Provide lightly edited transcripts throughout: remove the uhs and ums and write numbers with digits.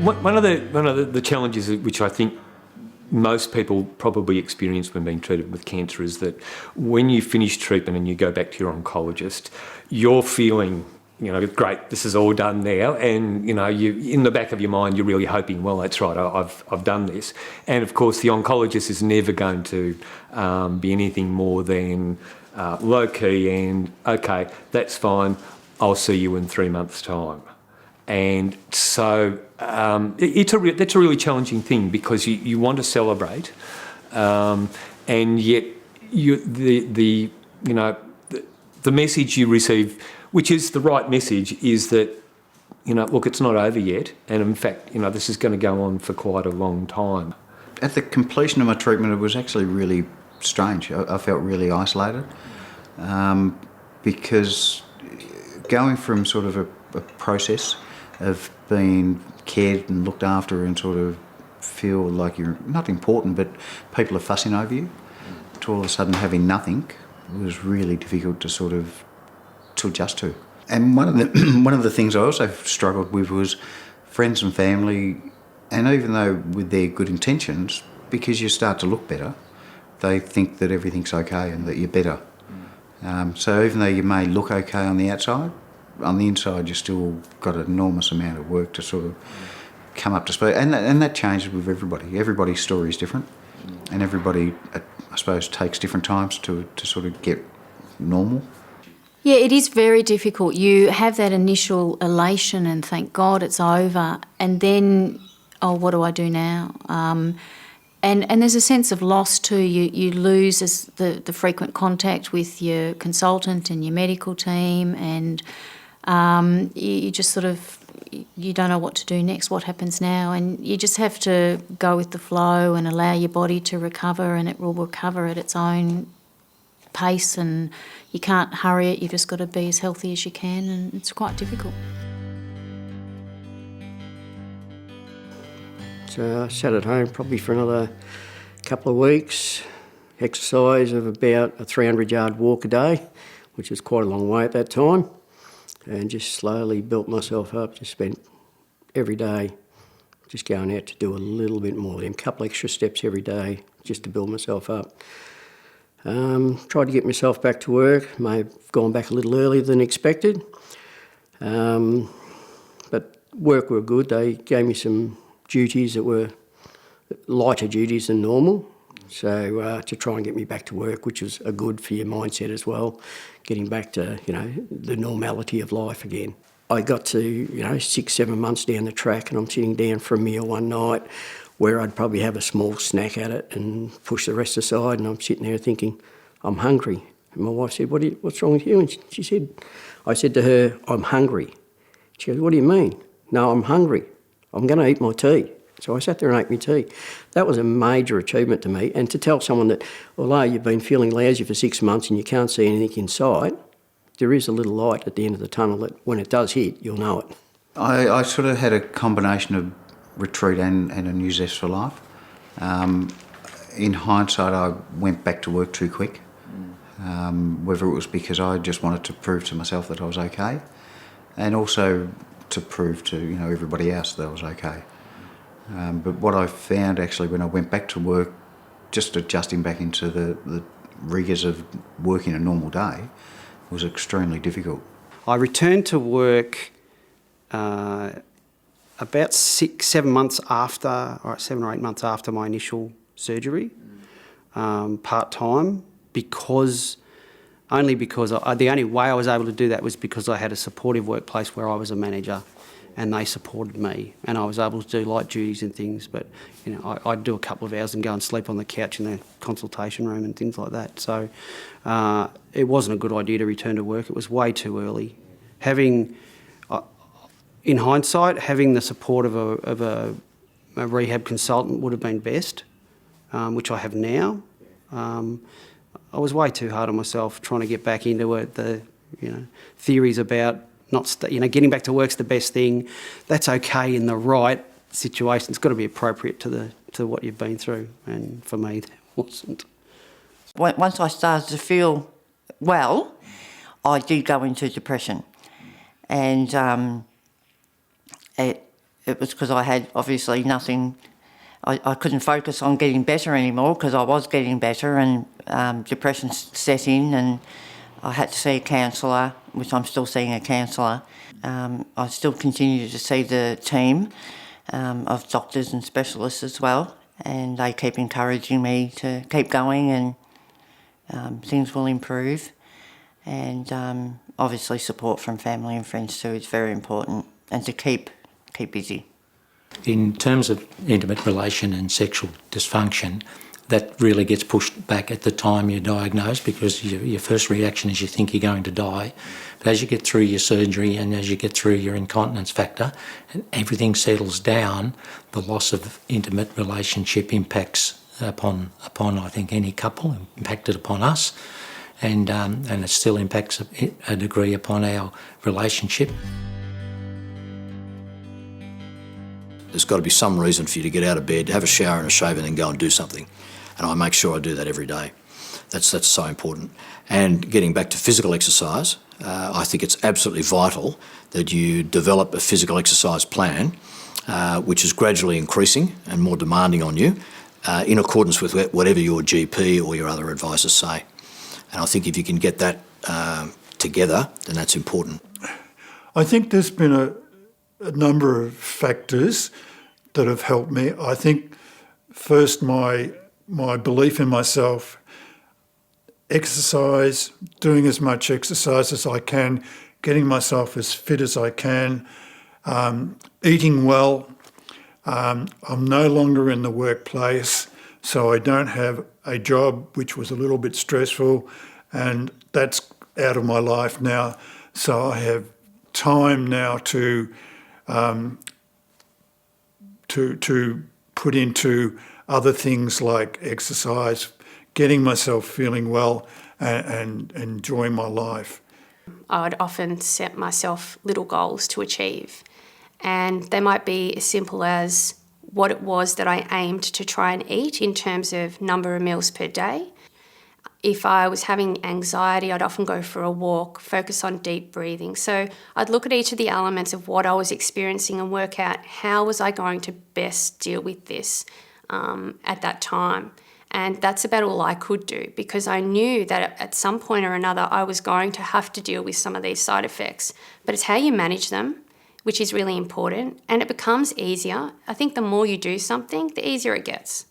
One of the challenges which I think most people probably experience when being treated with cancer is that when you finish treatment and you go back to your oncologist, you're feeling, great, this is all done now, and you in the back of your mind you're really hoping, well, that's right, I've done this, and of course the oncologist is never going to be anything more than low key and okay, that's fine, I'll see you in 3 months' time. And so that's a really challenging thing, because you want to celebrate, and yet the message you receive, which is the right message, is that look, it's not over yet, and in fact this is going to go on for quite a long time. At the completion of my treatment, it was actually really strange. I felt really isolated, because going from sort of a process of being cared and looked after and sort of feel like you're not important but people are fussing over you, to all of a sudden having nothing was really difficult to adjust to. And one of the things I also struggled with was friends and family, and even though with their good intentions, because you start to look better, they think that everything's okay and that you're better. So even though you may look okay on the outside, on the inside you've still got an enormous amount of work to sort of come up to speed, and that changes with everybody. Everybody's story is different, and everybody, I suppose, takes different times to sort of get normal. Yeah, it is very difficult. You have that initial elation and thank God it's over, and then, oh, what do I do now? And there's a sense of loss too. You lose the frequent contact with your consultant and your medical team, and you just sort of, you don't know what to do next, what happens now, and you just have to go with the flow and allow your body to recover, and it will recover at its own pace, and you can't hurry it, you've just got to be as healthy as you can, and it's quite difficult. So I sat at home probably for another couple of weeks, exercise of about a 300-yard walk a day, which is quite a long way at that time, and just slowly built myself up. Just spent every day just going out to do a little bit more, a couple extra steps every day just to build myself up. Tried to get myself back to work, may have gone back a little earlier than expected, but work were good. They gave me some duties that were lighter duties than normal, so to try and get me back to work, which was a good for your mindset as well, getting back to the normality of life again. I got to 6-7 months down the track, and I'm sitting down for a meal one night where I'd probably have a small snack at it and push the rest aside, and I'm sitting there thinking, I'm hungry. And my wife said, what's wrong with you? And she said, I said to her, I'm hungry. She goes, what do you mean? No, I'm hungry. I'm going to eat my tea. So I sat there and ate my tea. That was a major achievement to me. And to tell someone that, although you've been feeling lousy for 6 months and you can't see anything in sight, there is a little light at the end of the tunnel that when it does hit, you'll know it. I sort of had a combination of retreat and a new zest for life. In hindsight, I went back to work too quick, whether it was because I just wanted to prove to myself that I was okay, and also to prove to everybody else that I was okay. But what I found actually when I went back to work, just adjusting back into the rigours of working a normal day, was extremely difficult. I returned to work about 7 months after, or 7 or 8 months after my initial surgery, part-time, only because the only way I was able to do that was because I had a supportive workplace where I was a manager and they supported me, and I was able to do light duties and things, but I'd do a couple of hours and go and sleep on the couch in the consultation room and things like that. So it wasn't a good idea to return to work. It was way too early. In hindsight, having the support of a rehab consultant would have been best, which I have now. I was way too hard on myself trying to get back into it. The theories about getting back to work's the best thing. That's okay in the right situation. It's got to be appropriate to what you've been through, and for me, it wasn't. Once I started to feel well, I did go into depression, and it was because I had obviously nothing. I couldn't focus on getting better anymore because I was getting better, and depression set in, and I had to see a counsellor, which I'm still seeing a counsellor. I still continue to see the team of doctors and specialists as well, and they keep encouraging me to keep going, and things will improve. And obviously support from family and friends too is very important, and to keep busy. In terms of intimate relation and sexual dysfunction, that really gets pushed back at the time you're diagnosed, because your first reaction is you think you're going to die. But as you get through your surgery and as you get through your incontinence factor and everything settles down, the loss of intimate relationship impacts upon I think any couple, impacted upon us, and it still impacts a degree upon our relationship. There's got to be some reason for you to get out of bed, have a shower and a shave, and then go and do something. And I make sure I do that every day. That's so important. And getting back to physical exercise, I think it's absolutely vital that you develop a physical exercise plan which is gradually increasing and more demanding on you in accordance with whatever your GP or your other advisors say. And I think if you can get that together, then that's important. I think there's been a number of factors that have helped me. I think first my belief in myself, exercise, doing as much exercise as I can, getting myself as fit as I can, eating well. I'm no longer in the workplace, so I don't have a job which was a little bit stressful, and that's out of my life now. So I have time now to put into other things like exercise, getting myself feeling well and enjoying my life. I would often set myself little goals to achieve, and they might be as simple as what it was that I aimed to try and eat in terms of number of meals per day. If I was having anxiety, I'd often go for a walk, focus on deep breathing. So I'd look at each of the elements of what I was experiencing and work out how was I going to best deal with this at that time. And that's about all I could do, because I knew that at some point or another I was going to have to deal with some of these side effects. But it's how you manage them, which is really important, and it becomes easier. I think the more you do something, the easier it gets.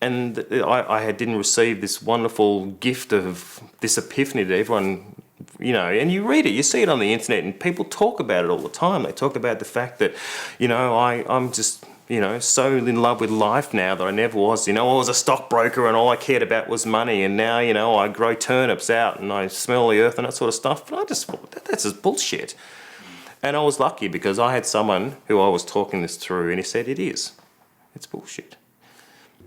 And I didn't receive this wonderful gift of this epiphany that everyone, and you read it, you see it on the internet, and people talk about it all the time. They talk about the fact that, I'm just, so in love with life now that I never was. I was a stockbroker and all I cared about was money, and now, I grow turnips out and I smell the earth and that sort of stuff. But I just thought, that's just bullshit. And I was lucky because I had someone who I was talking this through, and he said, it's bullshit.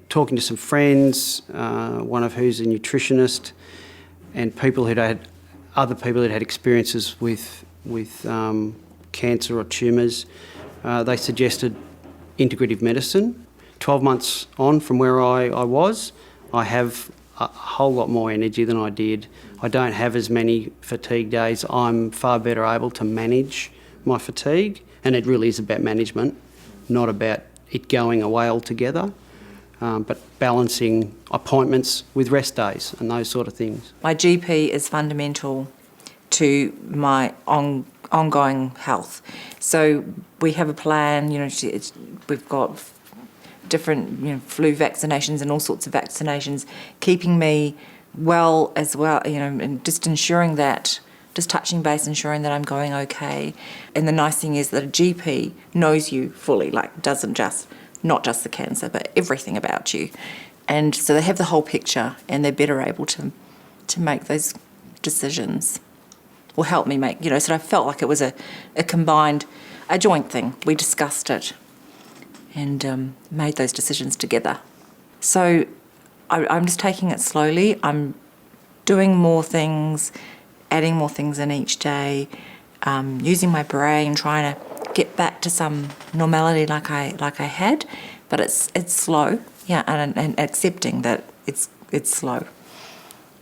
Talking to some friends, one of who's a nutritionist, and other people who'd had experiences with cancer or tumours, they suggested integrative medicine. 12 months on from where I was, I have a whole lot more energy than I did. I don't have as many fatigue days. I'm far better able to manage my fatigue, and it really is about management, not about it going away altogether. But balancing appointments with rest days and those sort of things. My GP is fundamental to my ongoing health. So we have a plan, we've got different flu vaccinations and all sorts of vaccinations, keeping me well as well, and just touching base, ensuring that I'm going okay. And the nice thing is that a GP knows you fully, not just the cancer, but everything about you. And so they have the whole picture, and they're better able to make those decisions, or help me make, so I felt like it was a joint thing. We discussed it and made those decisions together. So I'm just taking it slowly. I'm doing more things, adding more things in each day, using my brain, trying to get back to some normality like I had, but it's slow, and accepting that it's slow.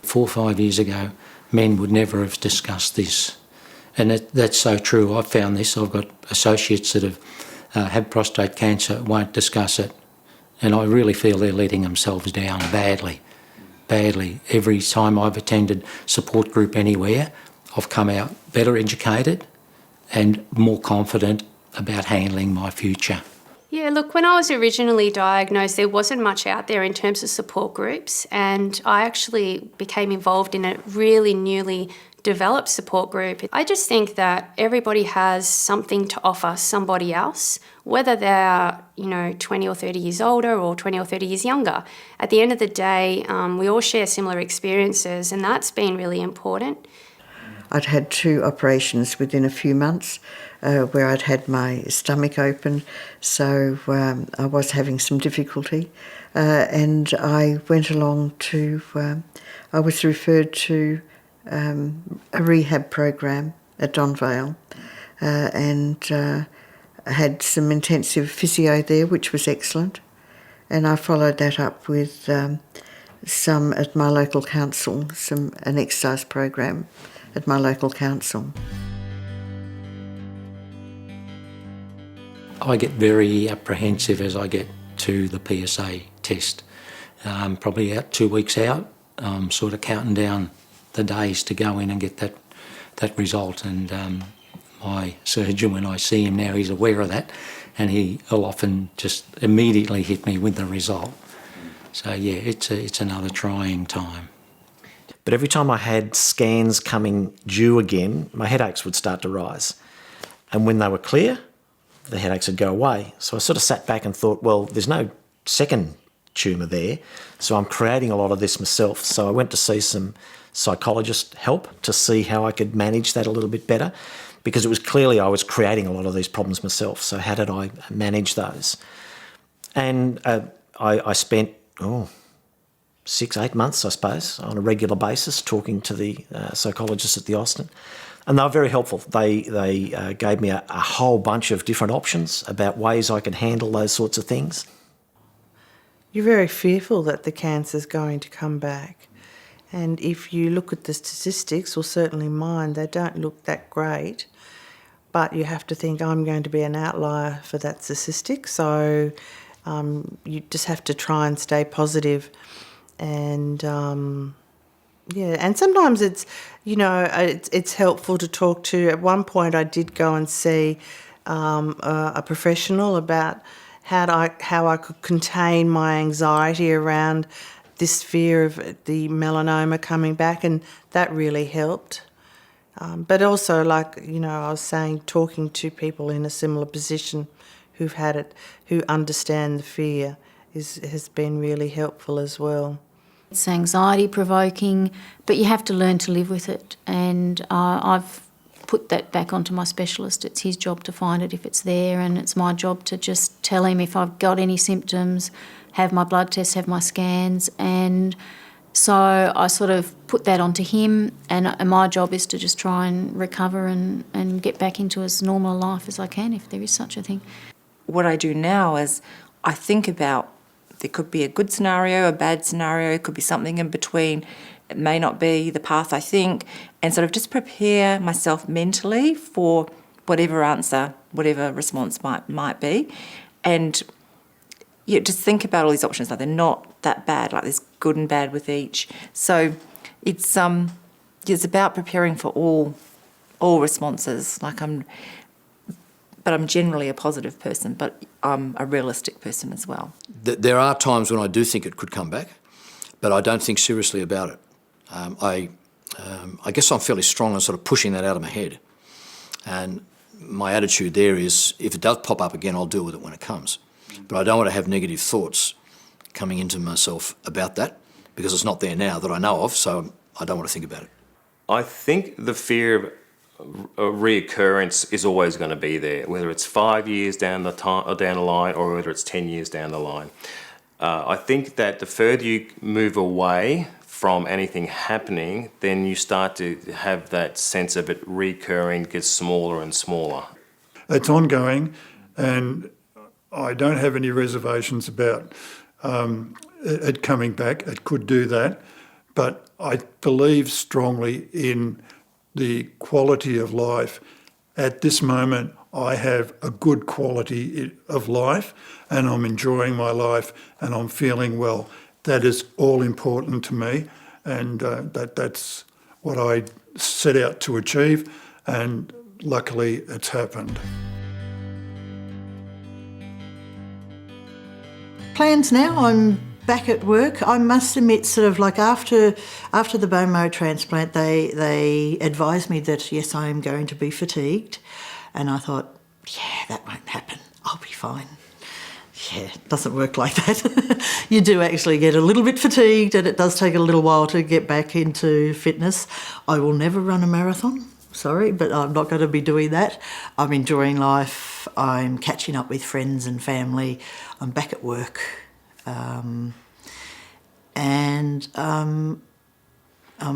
4 or 5 years ago, men would never have discussed this, and that's so true. I've found this. I've got associates that have have prostate cancer won't discuss it. And I really feel they're letting themselves down badly. Every time I've attended support group anywhere, I've come out better educated and more confident about handling my future. Yeah, look, when I was originally diagnosed, there wasn't much out there in terms of support groups, and I actually became involved in a really newly developed support group. I just think that everybody has something to offer somebody else, whether they're, 20 or 30 years older or 20 or 30 years younger. At the end of the day, we all share similar experiences, and that's been really important. I'd had 2 operations within a few months where I'd had my stomach open, so I was having some difficulty. And I went along to, I was referred to a rehab program at Donvale, and I had some intensive physio there, which was excellent. And I followed that up with some at my local council, an exercise program at my local council. I get very apprehensive as I get to the PSA test. Probably about 2 weeks out, I'm sort of counting down the days to go in and get that result. And my surgeon, when I see him now, he's aware of that, and he'll often just immediately hit me with the result. So yeah, it's another trying time. But every time I had scans coming due again, my headaches would start to rise. And when they were clear, the headaches would go away. So I sort of sat back and thought, well, there's no second tumour there, so I'm creating a lot of this myself. So I went to see some psychologist help to see how I could manage that a little bit better, because it was clearly I was creating a lot of these problems myself. So how did I manage those? And I spent 6-8 months, I suppose, on a regular basis talking to the psychologists at the Austin. And they were very helpful. They gave me a whole bunch of different options about ways I could handle those sorts of things. You're very fearful that the cancer's going to come back. And if you look at the statistics, or certainly mine, they don't look that great. But you have to think, I'm going to be an outlier for that statistic. So you just have to try and stay positive. And and sometimes it's, it's helpful to talk to. At one point I did go and see a professional about how I could contain my anxiety around this fear of the melanoma coming back, and that really helped. But also, I was saying, talking to people in a similar position who've had it, who understand the fear, has been really helpful as well. It's anxiety provoking, but you have to learn to live with it. And I've put that back onto my specialist. It's his job to find it if it's there, and it's my job to just tell him if I've got any symptoms, have my blood tests, have my scans. And so I sort of put that onto him, and my job is to just try and recover and get back into as normal a life as I can, if there is such a thing. What I do now is I think about, there could be a good scenario, a bad scenario, it could be something in between. It may not be the path I think, and sort of just prepare myself mentally for whatever answer, whatever response might be. And just think about all these options, like they're not that bad, like there's good and bad with each. So it's about preparing for all responses. But I'm generally a positive person, but I'm a realistic person as well. There are times when I do think it could come back, but I don't think seriously about it. I guess I'm fairly strong on sort of pushing that out of my head. And my attitude there is, if it does pop up again, I'll deal with it when it comes. But I don't want to have negative thoughts coming into myself about that, because it's not there now that I know of, so I don't want to think about it. I think the fear of reoccurrence is always going to be there, whether it's 5 years down the line or whether it's 10 years down the line. I think that the further you move away from anything happening, then you start to have that sense of it recurring, gets smaller and smaller. It's ongoing, and I don't have any reservations about it coming back. It could do that, but I believe strongly in the quality of life at this moment I have a good quality of life and I'm enjoying my life and I'm feeling well. That is all important to me, and that's what I set out to achieve, and luckily it's happened. Plans now, I'm back at work. I must admit, sort of like after the bone marrow transplant, they advised me that yes, I am going to be fatigued, and I thought, yeah, that won't happen. I'll be fine. Yeah, it doesn't work like that. You do actually get a little bit fatigued, and it does take a little while to get back into fitness. I will never run a marathon. Sorry, but I'm not going to be doing that. I'm enjoying life. I'm catching up with friends and family. I'm back at work. I'm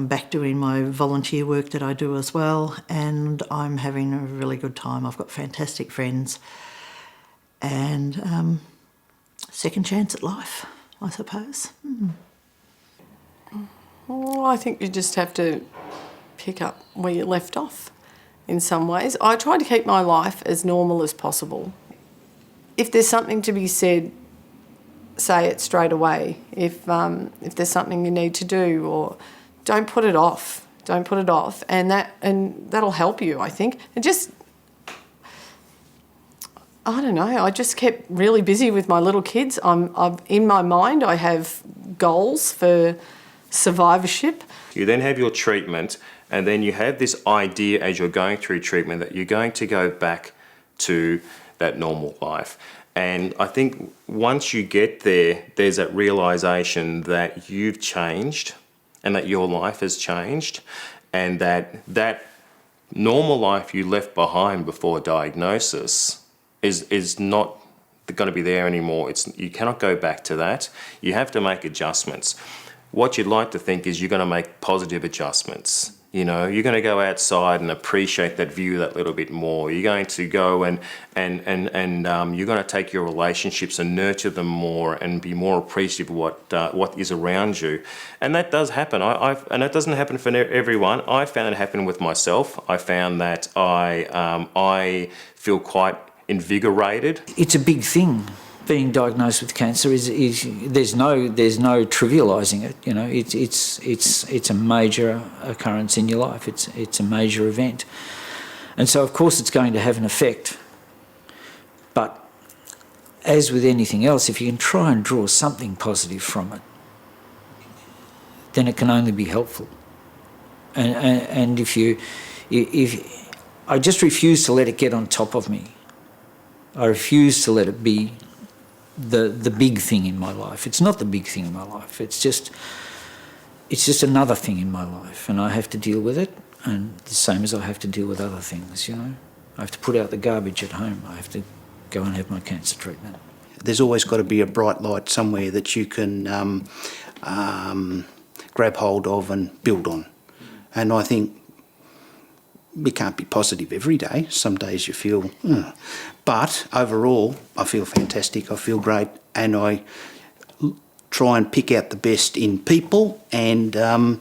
back doing my volunteer work that I do as well, and I'm having a really good time. I've got fantastic friends, and second chance at life, I suppose. Well, I think you just have to pick up where you left off in some ways. I try to keep my life as normal as possible. If there's something to be said, say it straight away. If there's something you need to do, or don't put it off. Don't put it off, and that'll help you, I think. And just, I don't know, I just kept really busy with my little kids. I'm in my mind, I have goals for survivorship. You then have your treatment, and then you have this idea as you're going through treatment that you're going to go back to that normal life. And I think once you get there, there's that realisation that you've changed and that your life has changed, and that normal life you left behind before diagnosis is not going to be there anymore. You cannot go back to that. You have to make adjustments. What you'd like to think is you're going to make positive adjustments. You know, you're going to go outside and appreciate that view that little bit more. You're going to go and you're going to take your relationships and nurture them more and be more appreciative of what is around you. And that does happen. And that doesn't happen for everyone. I found it happen with myself. I found that I feel quite invigorated. It's a big thing. Being diagnosed with cancer is there's no trivialising it. You know, it's a major occurrence in your life. It's a major event, and so of course it's going to have an effect. But as with anything else, if you can try and draw something positive from it, then it can only be helpful. And if I just refuse to let it get on top of me. I refuse to let it be the big thing in my life. It's not the big thing in my life. It's just another thing in my life, and I have to deal with it, and the same as I have to deal with other things, you know. I have to put out the garbage at home. I have to go and have my cancer treatment. There's always got to be a bright light somewhere that you can grab hold of and build on. And I think you can't be positive every day. Some days you feel, but overall I feel fantastic, I feel great, and I try and pick out the best in people and the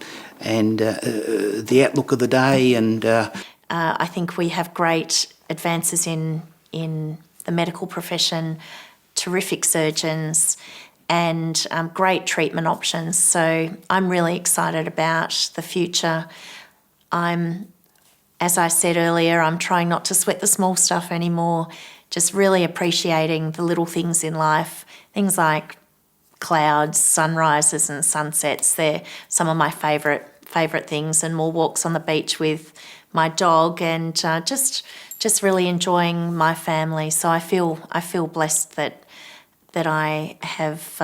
outlook of the day. And I think we have great advances in the medical profession, terrific surgeons, and great treatment options. So I'm really excited about the future. As I said earlier, I'm trying not to sweat the small stuff anymore, just really appreciating the little things in life, things like clouds, sunrises and sunsets. They're some of my favourite things, and more walks on the beach with my dog, and just really enjoying my family. So I feel blessed that I have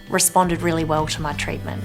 responded really well to my treatment.